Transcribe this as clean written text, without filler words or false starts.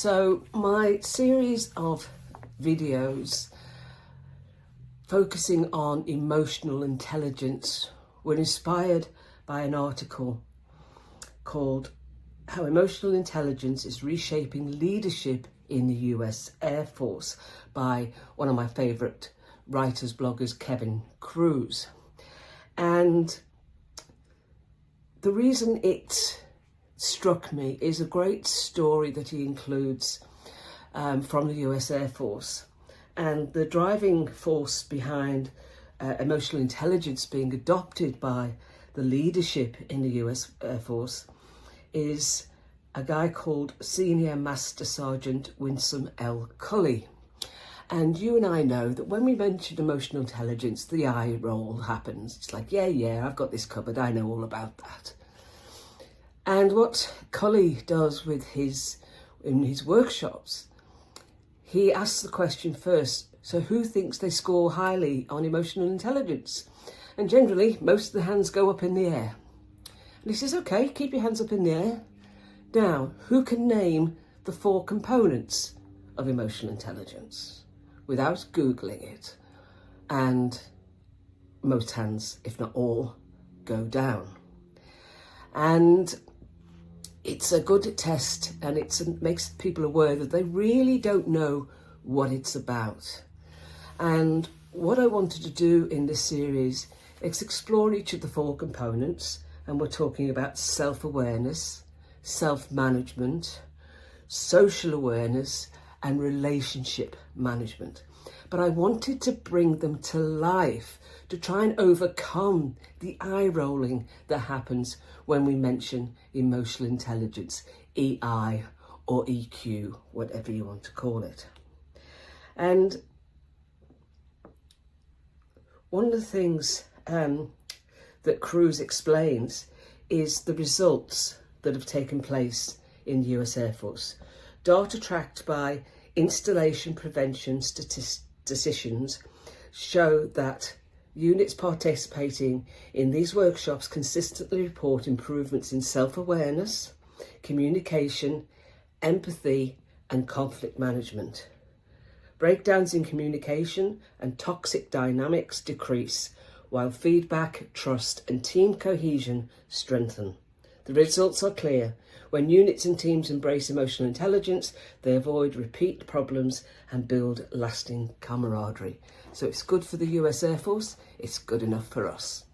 So my series of videos focusing on emotional intelligence were inspired by an article called How Emotional Intelligence is Reshaping Leadership in the US Air Force by one of my favourite writers, bloggers, Kevin Cruz. And the reason it struck me is a great story that he includes from the US Air Force. And the driving force behind emotional intelligence being adopted by the leadership in the US Air Force is a guy called Senior Master Sergeant Winsome L. Cully. And you and I know that when we mention emotional intelligence, the eye roll happens. It's like, yeah, I've got this covered. I know all about that. And what Cully does in his workshops, he asks the question first, so who thinks they score highly on emotional intelligence? And generally, most of the hands go up in the air. And he says, okay, keep your hands up in the air. Now, who can name the 4 components of emotional intelligence without Googling it? And most hands, if not all, go down. And it's a good test, and it makes people aware that they really don't know what it's about. And what I wanted to do in this series is explore each of the 4 components, and we're talking about self-awareness, self-management, social awareness, and relationship management. But I wanted to bring them to life to try and overcome the eye rolling that happens when we mention emotional intelligence, EI or EQ, whatever you want to call it. And one of the things that Cruz explains is the results that have taken place in the US Air Force. Data tracked by installation prevention statisticians show that units participating in these workshops consistently report improvements in self-awareness, communication, empathy, and conflict management. Breakdowns in communication and toxic dynamics decrease, while feedback, trust, and team cohesion strengthen. The results are clear. When units and teams embrace emotional intelligence, they avoid repeat problems and build lasting camaraderie. So it's good for the US Air Force, it's good enough for us.